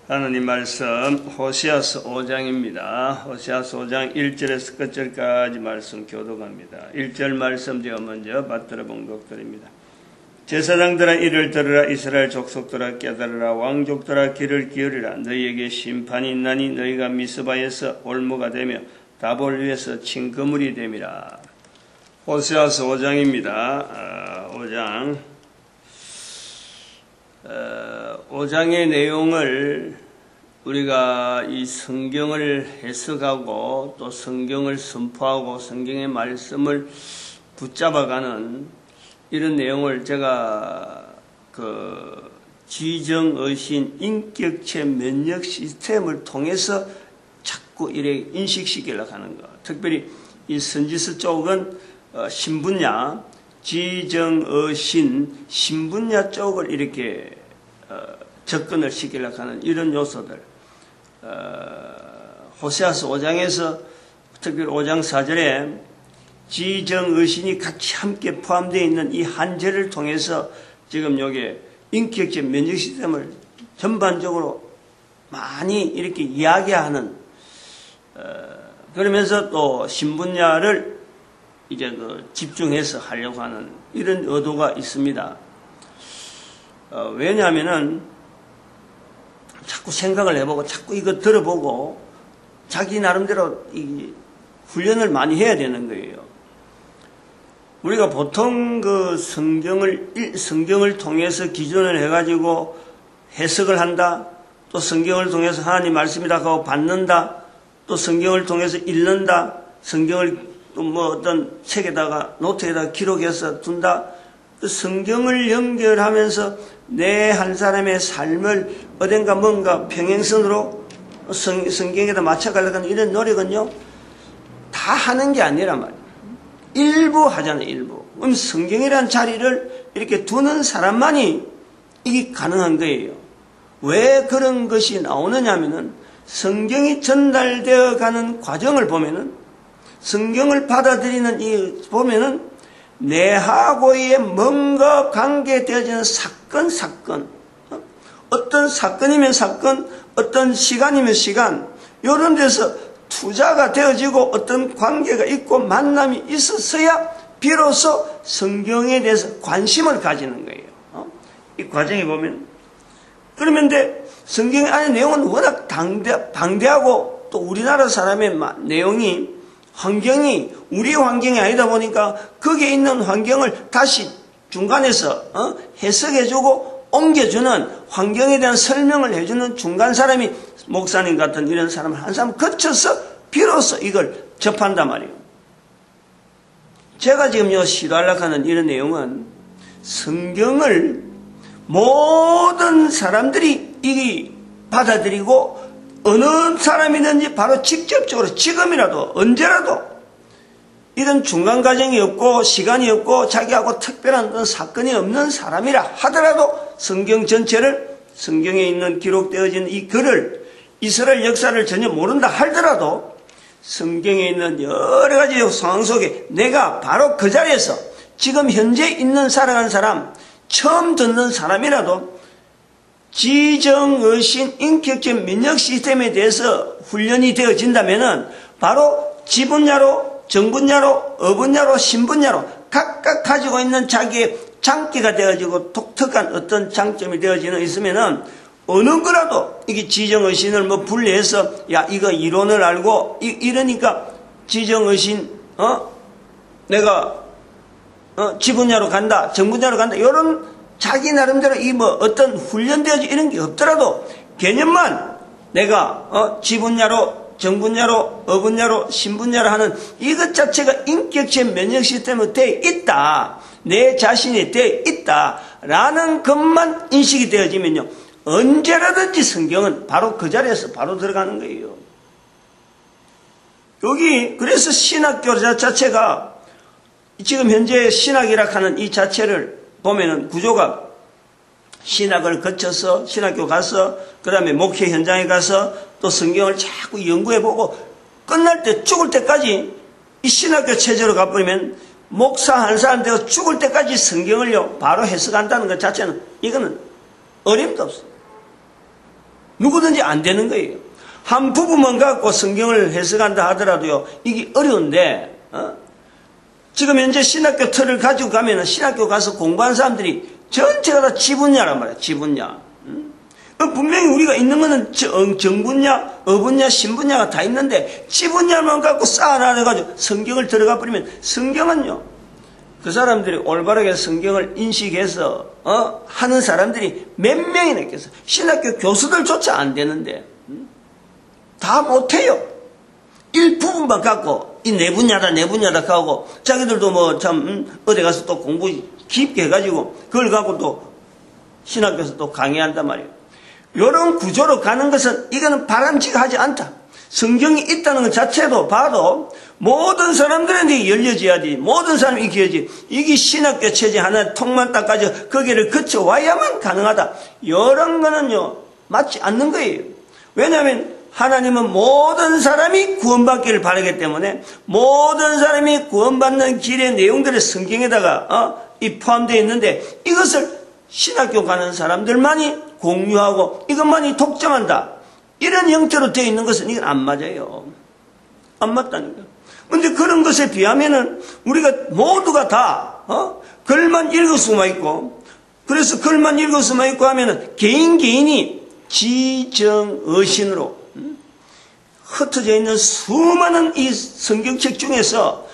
하나님 말씀 호세아서 5장입니다. 호세아서 5장 1절에서 끝절까지 말씀 교독합니다. 1절 말씀 제가 먼저 받들어 봉독드립니다. 제사장들아 이를 들으라. 이스라엘 족속들아 깨달으라. 왕족들아 귀를 기울이라. 너희에게 심판이 있나니 너희가 미스바에서 올무가 되며 다볼 위에서 칭그물이 됨이라. 호세아서 5장입니다. 5장의 내용을 우리가 이 성경을 해석하고 또 성경을 선포하고 성경의 말씀을 붙잡아가는 이런 내용을 제가 지정의신 인격체 면역 시스템을 통해서 자꾸 이렇게 인식시키려고 하는 것. 특별히 이 선지서 쪽은 신분야, 지정의신, 신분야 쪽을 이렇게 접근을 시키려고 하는 이런 요소들. 호세아서 5장에서 특별히 5장 4절에 지정의신이 같이 함께 포함되어 있는 이 한 절을 통해서 지금 여기에 인격체 면역 시스템을 전반적으로 많이 이렇게 이야기하는 그러면서 또 신분야를 이제 집중해서 하려고 하는 이런 의도가 있습니다. 왜냐하면은 자꾸 생각을 해보고 자꾸 이거 들어보고 자기 나름대로 이 훈련을 많이 해야 되는 거예요. 우리가 보통 성경을 통해서 기준을 해가지고 해석을 한다. 또 성경을 통해서 하나님 말씀이다 하고 받는다. 또 성경을 통해서 읽는다. 성경을 또 어떤 책에다가 노트에다가 기록해서 둔다. 그 성경을 연결하면서 내 한 사람의 삶을 어딘가 뭔가 평행선으로 성경에다 맞춰가려고 하는 이런 노력은요, 다 하는 게 아니란 말이에요. 일부 하잖아요, 일부. 그럼 성경이라는 자리를 이렇게 두는 사람만이 이게 가능한 거예요. 왜 그런 것이 나오느냐면은 성경이 전달되어 가는 과정을 보면은 성경을 받아들이는 보면은 내하고의 뭔가 관계되어지는 사건, 어떤 사건이면 사건, 어떤 시간이면 시간, 이런 데서 투자가 되어지고 어떤 관계가 있고 만남이 있었어야 비로소 성경에 대해서 관심을 가지는 거예요. 이 과정에 보면. 그런데 성경 안의 내용은 워낙 방대하고 또 우리나라 사람의 내용이 환경이 우리의 환경이 아니다 보니까 거기에 있는 환경을 다시 중간에서 해석해주고 옮겨주는 환경에 대한 설명을 해주는 중간 사람이 목사님 같은 이런 사람을 한 사람 거쳐서 비로소 이걸 접한단 말이에요. 제가 지금 시도하려고 하는 이런 내용은 성경을 모든 사람들이 이 받아들이고 어느 사람이든지 바로 직접적으로 지금이라도 언제라도 이런 중간 과정이 없고 시간이 없고 자기하고 특별한 어떤 사건이 없는 사람이라 하더라도 성경 전체를 성경에 있는 기록되어진 이 글을 이스라엘 역사를 전혀 모른다 하더라도 성경에 있는 여러 가지 상황 속에 내가 바로 그 자리에서 지금 현재 있는 살아가는 사람 처음 듣는 사람이라도 지정의신 인격체 면역 시스템에 대해서 훈련이 되어진다면은 바로 지분야로, 정분야로, 어분야로, 신분야로 각각 가지고 있는 자기의 장기가 되어지고 독특한 어떤 장점이 되어지는 있으면은 어느 거라도 이게 지정의신을 분리해서 야 이거 이론을 알고 이러니까 지정의신 내가 지분야로 간다, 정분야로 간다 이런 자기 나름대로 어떤 훈련되어지 이런 게 없더라도 개념만 내가 지분야로, 정분야로, 어분야로, 신분야로 하는 이것 자체가 인격체 면역 시스템으로 되어 있다. 내 자신이 되어 있다라는 것만 인식이 되어지면요. 언제라든지 성경은 바로 그 자리에서 바로 들어가는 거예요. 여기 그래서 신학교 자체가 지금 현재 신학이라 하는 이 자체를 보면은 구조가 신학을 거쳐서 신학교 가서 그 다음에 목회 현장에 가서 또 성경을 자꾸 연구해보고 끝날 때 죽을 때까지 이 신학교 체제로 가버리면 목사 한 사람 되어 죽을 때까지 성경을요 바로 해석한다는 것 자체는 이거는 어림도 없어요. 누구든지 안 되는 거예요. 한 부분만 갖고 성경을 해석한다 하더라도요, 이게 어려운데, 지금 현재 신학교 틀을 가지고 가면은 신학교 가서 공부하는 사람들이 전체가 다 지분야란 말이야, 지분야. 분명히 우리가 있는 거는 정분야, 어분야, 신분야가 다 있는데 지분야만 갖고 쌓아놔가지고 성경을 들어가 버리면 성경은요, 그 사람들이 올바르게 성경을 인식해서 하는 사람들이 몇 명이나 있겠어. 신학교 교수들조차 안 되는데 다 못해요. 일부분만 갖고 이 내 분야다 내 분야다 하고 자기들도 뭐 참 어디 가서 또 공부 깊게 해가지고 그걸 갖고 또 신학교에서 또 강의한단 말이에요. 이런 구조로 가는 것은 이거는 바람직하지 않다. 성경이 있다는 것 자체도 봐도 모든 사람들한테 열려져야지, 모든 사람이 익혀야지. 이게 신학교 체제 하나 통만 닦아져 거기를 거쳐와야만 가능하다. 이런 거는요 맞지 않는 거예요. 왜냐하면 하나님은 모든 사람이 구원받기를 바라기 때문에 모든 사람이 구원받는 길의 내용들을 성경에다가 포함되어 있는데 이것을 신학교 가는 사람들만이 공유하고 이것만이 독점한다. 이런 형태로 되어 있는 것은 이건 안 맞아요. 안 맞다는 거예요. 그런데 그런 것에 비하면은 우리가 모두가 다 글만 읽을 수만 있고, 그래서 글만 읽을 수만 있고 하면은 개인이 지정어신으로 흩어져 있는 수많은 이 성경책 중에서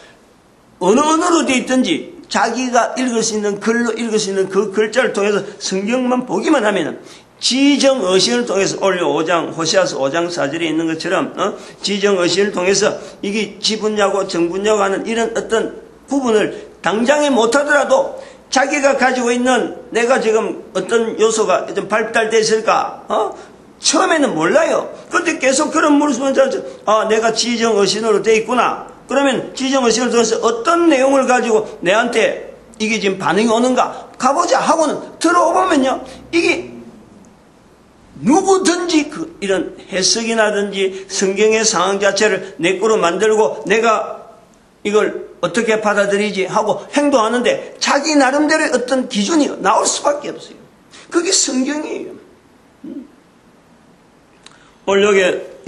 어느 언어로 되어 있든지 자기가 읽을 수 있는 글로 읽을 수 있는 그 글자를 통해서 성경만 보기만 하면은 지정어신을 통해서 오늘 5장 호세아서 5장 4절에 있는 것처럼 지정어신을 통해서 이게 지분야고 정분야고 하는 이런 어떤 부분을 당장에 못하더라도 자기가 가지고 있는 내가 지금 어떤 요소가 좀 발달되어 있을까 처음에는 몰라요. 그런데 계속 그런 물으면 내가 지정어신으로 되어 있구나. 그러면 지정어신을 통해서 어떤 내용을 가지고 내한테 이게 지금 반응이 오는가 가보자 하고는 들어보면요, 이게 누구든지 이런 해석이나든지 성경의 상황 자체를 내 거로 만들고 내가 이걸 어떻게 받아들이지 하고 행동하는데 자기 나름대로의 어떤 기준이 나올 수밖에 없어요. 그게 성경이에요. 오늘 여기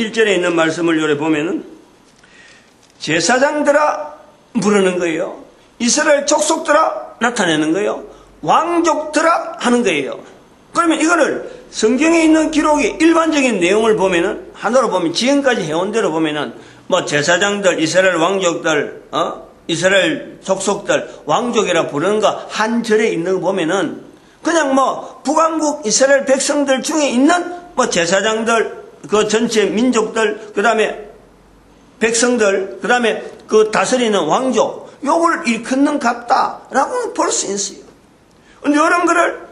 1절에 있는 말씀을 요래 보면은 제사장들아 부르는 거예요. 이스라엘 족속들아 나타내는 거예요. 왕족들아 하는 거예요. 그러면 이거를 성경에 있는 기록의 일반적인 내용을 보면은 하나로 보면 지금까지 해온 대로 보면은 뭐 제사장들, 이스라엘 왕족들, 이스라엘 족속들 왕족이라 부르는 거 한 절에 있는 거 보면은 그냥 뭐 북왕국 이스라엘 백성들 중에 있는 뭐 제사장들, 그 전체 민족들, 그 다음에 백성들, 그 다음에 그 다스리는 왕족, 요걸 일컫는 같다라고는 볼 수 있어요. 근데 이런 거를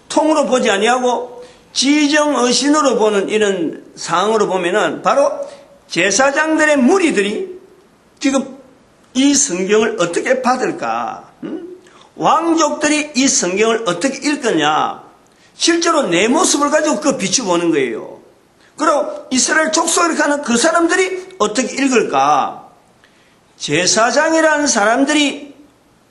통으로 보지 아니하고 지정어신으로 보는 이런 상황으로 보면은 바로 제사장들의 무리들이 지금 이 성경을 어떻게 받을까? 왕족들이 이 성경을 어떻게 읽느냐? 실제로 내 모습을 가지고 그 비추보는 거예요. 그리고 이스라엘 족속을 가는 그 사람들이 어떻게 읽을까? 제사장이라는 사람들이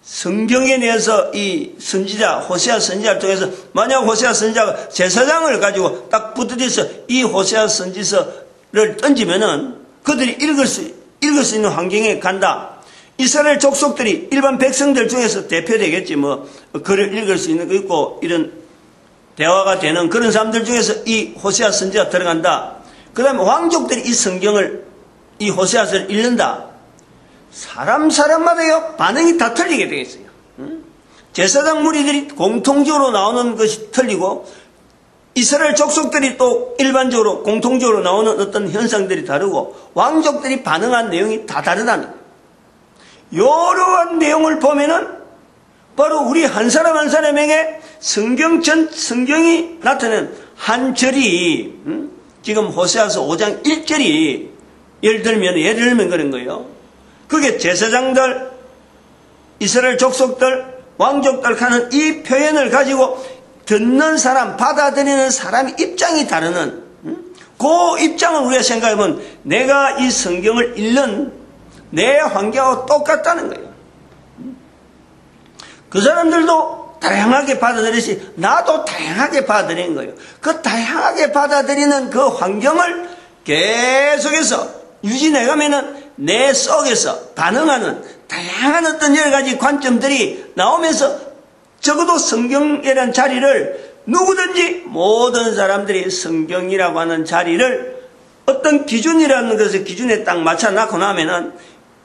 성경에 대해서 이 선지자, 호세아 선지자를 통해서 만약 호세아 선지자가 제사장을 가지고 딱 붙들여서 이 호세아 선지서를 던지면은 그들이 읽을 수 있는 환경에 간다. 이스라엘 족속들이 일반 백성들 중에서 대표되겠지 뭐 글을 읽을 수 있는 거 있고 이런 대화가 되는 그런 사람들 중에서 이 호세아 선지자가 들어간다. 그 다음에 왕족들이 이 성경을 이 호세아서를 읽는다. 사람마다요 반응이 다 틀리게 되겠어요. 제사장 무리들이 공통적으로 나오는 것이 틀리고 이스라엘 족속들이 또 일반적으로 공통적으로 나오는 어떤 현상들이 다르고 왕족들이 반응한 내용이 다 다르다는 거예요. 이러한 내용을 보면은 바로 우리 한 사람 한 사람에게 성경이 나타낸 한 절이 지금 호세아서 5장 1절이 예를 들면 그런 거예요. 그게 제사장들, 이스라엘 족속들, 왕족들 하는 이 표현을 가지고 듣는 사람, 받아들이는 사람의 입장이 다르는 그 입장을 우리가 생각해보면 내가 이 성경을 읽는 내 환경하고 똑같다는 거예요. 그 사람들도 다양하게 받아들이시, 나도 다양하게 받아들이는 거예요. 그 다양하게 받아들이는 그 환경을 계속해서 유지해가면은 내 속에서 반응하는 다양한 어떤 여러 가지 관점들이 나오면서 적어도 성경이라는 자리를 누구든지 모든 사람들이 성경이라고 하는 자리를 어떤 기준이라는 것을 기준에 딱 맞춰놓고 나면은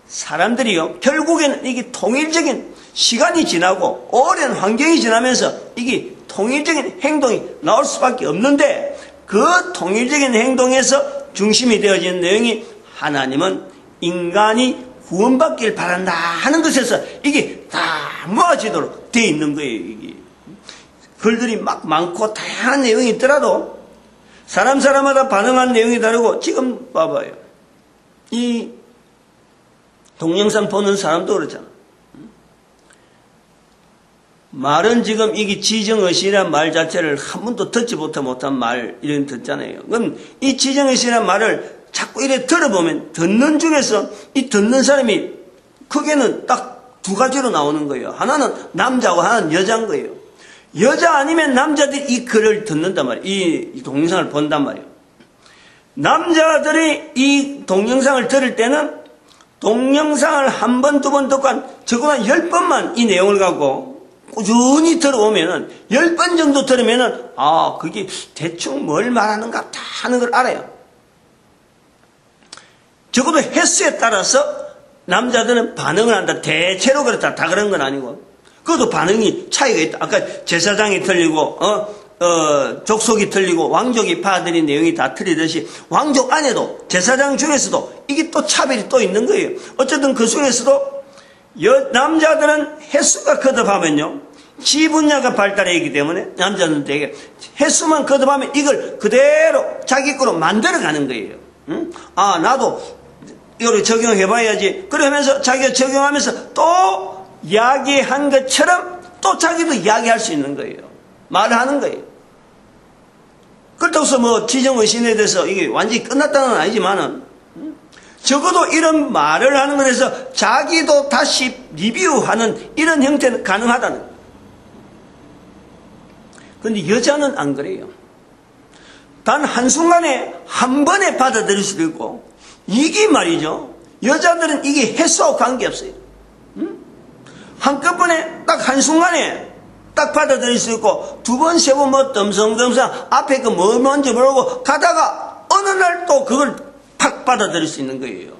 사람들이요, 결국에는 이게 통일적인 시간이 지나고 오랜 환경이 지나면서 이게 통일적인 행동이 나올 수밖에 없는데, 그 통일적인 행동에서 중심이 되어지는 내용이 하나님은 인간이 구원받길 바란다 하는 것에서 이게 다 모아지도록 되어 있는 거예요. 이게 글들이 막 많고 다양한 내용이 있더라도 사람마다 반응한 내용이 다르고, 지금 봐봐요. 이 동영상 보는 사람도 그렇잖아. 말은 지금 이게 지정의식이라는 말 자체를 한 번도 듣지 못한 말, 이런 듣잖아요. 그럼 이 지정의식이라는 말을 자꾸 이래 들어보면 듣는 중에서 이 듣는 사람이 크게는 딱 두 가지로 나오는 거예요. 하나는 남자고 하나는 여자인 거예요. 여자 아니면 남자들이 이 글을 듣는단 말이에요. 이 동영상을 본단 말이에요. 남자들이 이 동영상을 들을 때는 동영상을 한 번, 두 번 듣고 적어도 10번만 이 내용을 갖고 꾸준히 들어오면은 10번 정도 들으면은 그게 대충 뭘 말하는 것 같다 하는 걸 알아요. 적어도 횟수에 따라서 남자들은 반응을 한다. 대체로 그렇다. 다 그런 건 아니고. 그것도 반응이 차이가 있다. 아까 제사장이 틀리고, 족속이 틀리고, 왕족이 받아들인 내용이 다 틀리듯이, 왕족 안에도, 제사장 중에서도, 이게 또 차별이 또 있는 거예요. 어쨌든 그 중에서도, 남자들은 횟수가 거듭하면요, 지 분야가 발달해 있기 때문에, 남자는 되게, 횟수만 거듭하면 이걸 그대로 자기 거로 만들어 가는 거예요. 응? 나도, 이거를 적용해봐야지. 그러면서 자기가 적용하면서 또 이야기한 것처럼 또 자기도 이야기할 수 있는 거예요. 말을 하는 거예요. 그렇다고 해서 뭐 지정의신에 대해서 이게 완전히 끝났다는 건 아니지만은, 적어도 이런 말을 하는 것에서 자기도 다시 리뷰하는 이런 형태는 가능하다는 거예요. 그런데 여자는 안 그래요. 단 한순간에 한 번에 받아들일 수도 있고, 이게 말이죠. 여자들은 이게 횟수하고 관계없어요. 한꺼번에 딱 한순간에 딱 받아들일 수 있고, 두 번, 세 번 뭐 덤성덤성 앞에 그 뭐 뭔지 모르고 가다가 어느 날 또 그걸 팍 받아들일 수 있는 거예요.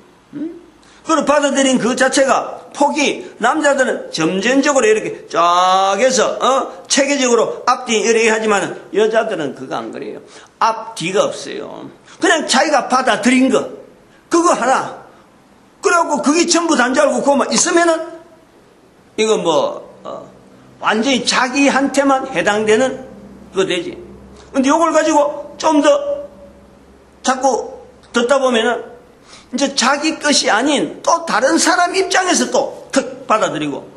그걸 받아들인 그 자체가 폭이, 남자들은 점진적으로 이렇게 쫙 해서 체계적으로 앞뒤 이렇게 하지만 여자들은 그거 안 그래요. 앞뒤가 없어요. 그냥 자기가 받아들인 거 그거 하나. 그래갖고 그게 전부 단지 알고 그거만 있으면은 이거 완전히 자기한테만 해당되는 그거 되지. 근데 이걸 가지고 좀 더 자꾸 듣다 보면은 이제 자기 것이 아닌 또 다른 사람 입장에서 또 턱 받아들이고,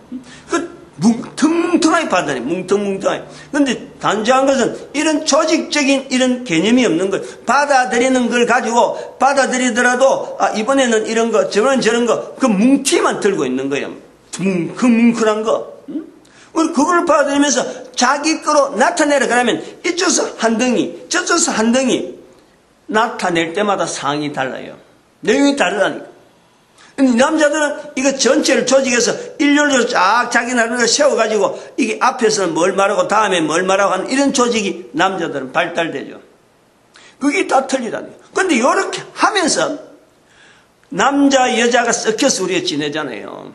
뭉텅뭉텅하게 받아들여. 뭉텅뭉텅하게. 근데 단정한 것은 이런 조직적인 이런 개념이 없는 걸 받아들이는 걸 가지고 받아들이더라도 이번에는 이런 거 저런 거 그 뭉티만 들고 있는 거예요. 뭉클한 거. 그걸 받아들이면서 자기 거로 나타내려 그러면 이쪽에서 한 덩이 저쪽에서 한 덩이 나타낼 때마다 상황이 달라요. 내용이 다르다니까. 남자들은 이거 전체를 조직해서 일렬로 쫙 자기 나름대로 세워가지고 이게 앞에서는 뭘 말하고 다음에 뭘 말하고 하는 이런 조직이 남자들은 발달되죠. 그게 다 틀리다니. 근데 이렇게 하면서 남자 여자가 섞여서 우리가 지내잖아요.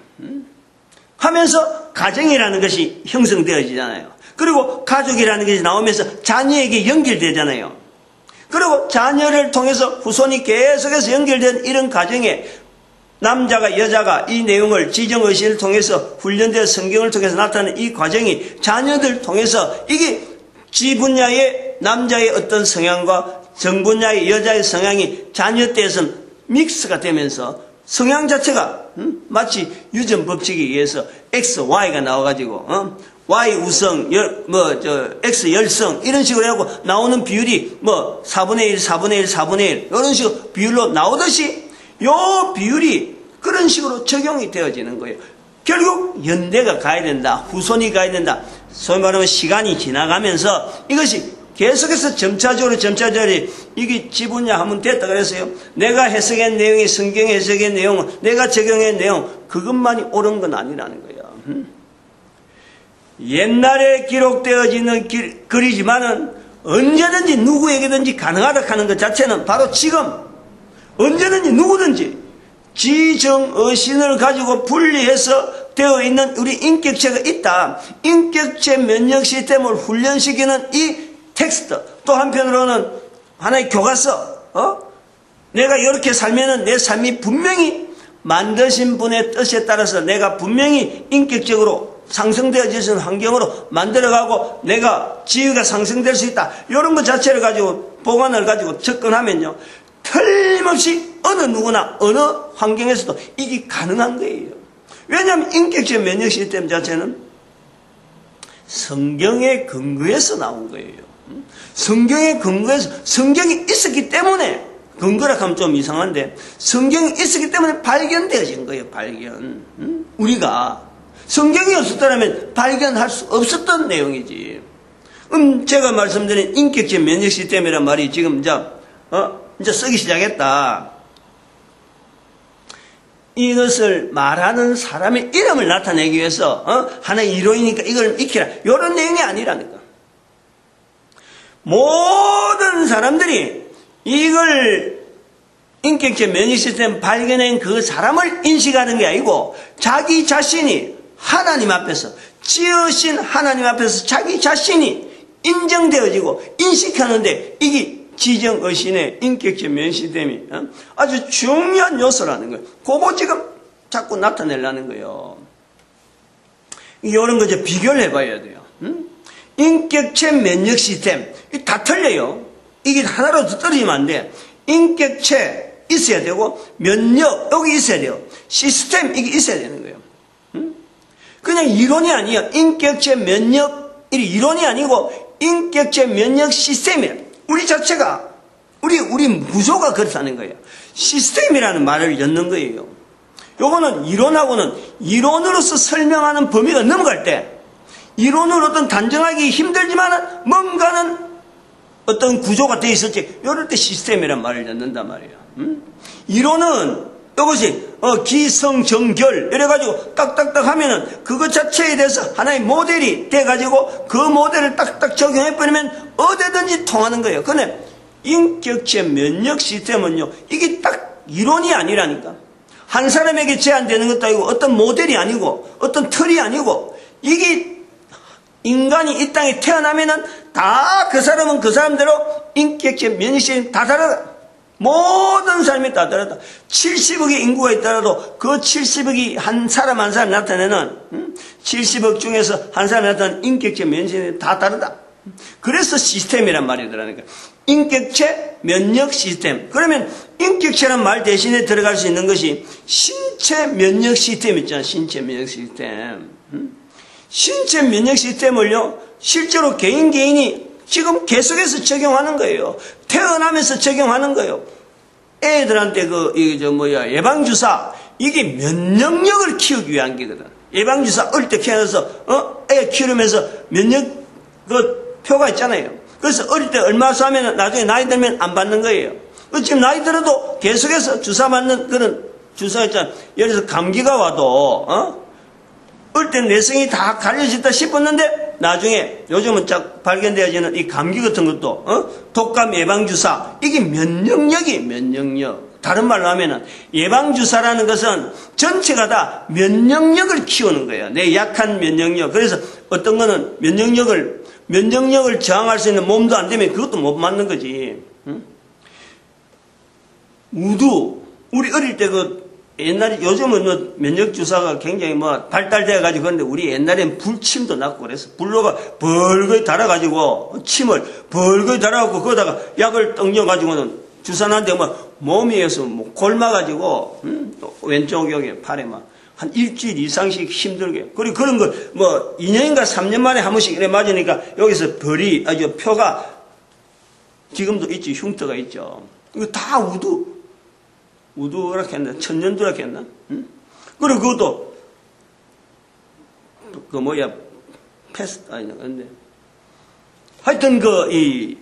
하면서 가정이라는 것이 형성되어지잖아요. 그리고 가족이라는 것이 나오면서 자녀에게 연결되잖아요. 그리고 자녀를 통해서 후손이 계속해서 연결된 이런 가정에 남자가 여자가 이 내용을 지정의식을 통해서 훈련된 성경을 통해서 나타나는 이 과정이 자녀들 통해서 이게 지 분야의 남자의 어떤 성향과 정 분야의 여자의 성향이 자녀 때에서는 믹스가 되면서 성향 자체가 마치 유전 법칙에 의해서 X, Y가 나와가지고 Y 우성, X 열성 이런 식으로 하고 나오는 비율이 4분의 1, 4분의 1, 4분의 1 이런 식으로 비율로 나오듯이 요 비율이 그런 식으로 적용이 되어지는 거예요. 결국 연대가 가야 된다. 후손이 가야 된다. 소위 말하면 시간이 지나가면서 이것이 계속해서 점차적으로 이게 지분야 하면 됐다 그랬어요. 내가 해석한 내용이 성경 해석의 내용, 내가 적용한 내용, 그것만이 옳은 건 아니라는 거야. 옛날에 기록되어지는 글이지만은 언제든지 누구에게든지 가능하다 하는 것 자체는 바로 지금 언제든지 누구든지 지정의신을 가지고 분리해서 되어 있는 우리 인격체가 있다. 인격체 면역 시스템을 훈련시키는 이 텍스트, 또 한편으로는 하나의 교과서, 내가 이렇게 살면은 내 삶이 분명히 만드신 분의 뜻에 따라서 내가 분명히 인격적으로 상승되어지는 환경으로 만들어가고 내가 지위가 상승될 수 있다. 이런 것 자체를 가지고 보관을 가지고 접근하면요, 틀림없이 어느 누구나 어느 환경에서도 이게 가능한 거예요. 왜냐하면 인격적 면역 시스템 자체는 성경의 근거에서 나온 거예요. 성경의 근거에서, 성경이 있었기 때문에, 근거라 하면 좀 이상한데 성경이 있었기 때문에 발견되어진 거예요. 발견. 우리가 성경이 없었다면 발견할 수 없었던 내용이지. 제가 말씀드린 인격적 면역 시스템이란 말이 지금 이제 쓰기 시작했다. 이것을 말하는 사람의 이름을 나타내기 위해서 하나의 이론이니까 이걸 익히라, 이런 내용이 아니라니까. 모든 사람들이 이걸 인격적 면역 시스템 발견한 그 사람을 인식하는 게 아니고 자기 자신이 하나님 앞에서, 지으신 하나님 앞에서 자기 자신이 인정되어지고 인식하는데 이게 지정의신의 인격적 면역 시스템이 아주 중요한 요소라는 거예요. 그거 지금 자꾸 나타내려는 거예요. 이런 거 이제 비교를 해봐야 돼요. 인격체 면역 시스템 다 틀려요. 이게 하나라도 떨어지면 안 돼. 인격체 있어야 되고 면역 여기 있어야 돼요. 시스템 이게 있어야 되는 거예요. 그냥 이론이 아니에요. 인격체 면역 이론이 아니고 인격체 면역 시스템이에요. 우리 자체가 우리 구조가 그렇다는 거예요. 시스템이라는 말을 엮는 거예요. 요거는 이론하고는 이론으로서 설명하는 범위가 넘어갈 때 이론으로 어떤 단정하기 힘들지만 뭔가는 어떤 구조가 되어 있을지 이럴 때 시스템이란 말을 엮는단 말이에요. 이론은 이것이 기성정결 이래가지고 딱딱딱 하면은 그것 자체에 대해서 하나의 모델이 돼가지고 그 모델을 딱딱 적용해버리면 어디든지 통하는 거예요. 근데 인격체 면역 시스템은요, 이게 딱 이론이 아니라니까. 한 사람에게 제한되는 것도 아니고 어떤 모델이 아니고 어떤 틀이 아니고 이게 인간이 이 땅에 태어나면은 다 그 사람은 그 사람대로 인격체 면역 시스템이 다 다르다. 모든 사람이 다 다르다. 70억의 인구가 있더라도 그 70억이 한 사람 한 사람 나타내는 70억 중에서 한 사람 나타내는 인격체 면역 시스템이 다 다르다. 그래서 시스템이란 말이 들어가니까 인격체 면역 시스템. 그러면 인격체란 말 대신에 들어갈 수 있는 것이 신체 면역 시스템 있잖아. 신체 면역 시스템. 신체 면역 시스템을요, 실제로 개인이 지금 계속해서 적용하는 거예요. 태어나면서 적용하는 거예요. 애들한테 예방주사, 이게 면역력을 키우기 위한 게거든. 예방주사 어릴 때 키워서, 애 키우면서 면역, 표가 있잖아요. 그래서 어릴 때 얼마 쏴면 나중에 나이 들면 안 받는 거예요. 지금 나이 들어도 계속해서 주사 맞는 그런 주사 있잖아요. 예를 들어서 감기가 와도, 어릴 때 내성이 다 가려졌다 싶었는데 나중에 요즘은 쫙 발견되어지는 이 감기 같은 것도 독감 예방주사, 이게 면역력. 다른 말로 하면은 예방주사라는 것은 전체가 다 면역력을 키우는 거예요. 내 약한 면역력. 그래서 어떤 거는 면역력을 저항할 수 있는 몸도 안 되면 그것도 못 맞는 거지. 우두, 우리 어릴 때 옛날에, 요즘은 면역주사가 굉장히 발달되어가지고, 그런데 우리 옛날엔 불침도 났고 그래서 불로가 벌거이 달아가지고, 침을 벌거이 달아가지고, 거기다가 약을 떡여가지고는 주사 놨는데 몸위에서 골마가지고, 왼쪽 여기 팔에 한 일주일 이상씩 힘들게. 그리고 그런 걸 2년인가 3년 만에 한 번씩 이래 맞으니까 여기서 표가 지금도 있지, 흉터가 있죠. 이거 다 우두라 했나? 천년두라 했나? 그리고 그것도, 아니, 근데. 하여튼, 이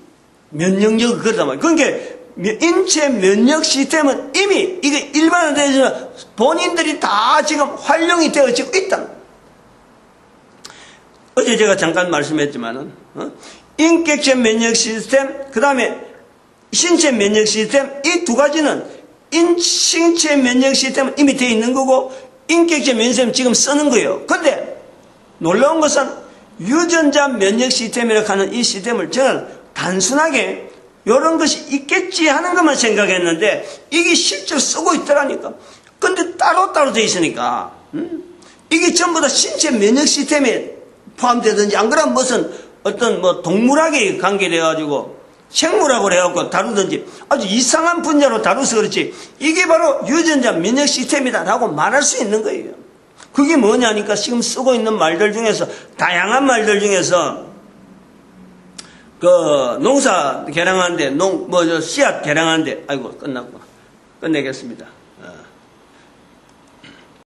면역력, 그러단 말이에요. 그러니까, 인체 면역 시스템은 이미, 이게 일반화되지만 본인들이 다 지금 활용이 되어지고 있다. 어제 제가 잠깐 말씀했지만은, 인격체 면역 시스템, 그 다음에 신체 면역 시스템, 이 두 가지는 신체 면역 시스템은 이미 되어 있는 거고, 인격체 면역 시스템은 지금 쓰는 거예요. 근데 놀라운 것은 유전자 면역 시스템이라고 하는 이 시스템을 저는 단순하게 이런 것이 있겠지 하는 것만 생각했는데 이게 실제로 쓰고 있더라니까. 근데 따로따로 되어 있으니까 이게 전부 다 신체 면역 시스템에 포함되든지 안 그러면 무슨 어떤 뭐 동물학에 관계돼가지고 생물학으로 해갖고 다루든지 아주 이상한 분야로 다루서 그렇지 이게 바로 유전자 면역 시스템이다라고 말할 수 있는 거예요. 그게 뭐냐니까 지금 쓰고 있는 말들 중에서 다양한 말들 중에서 농사 개량하는데 씨앗 개량하는데 아이고 끝났구나. 끝내겠습니다.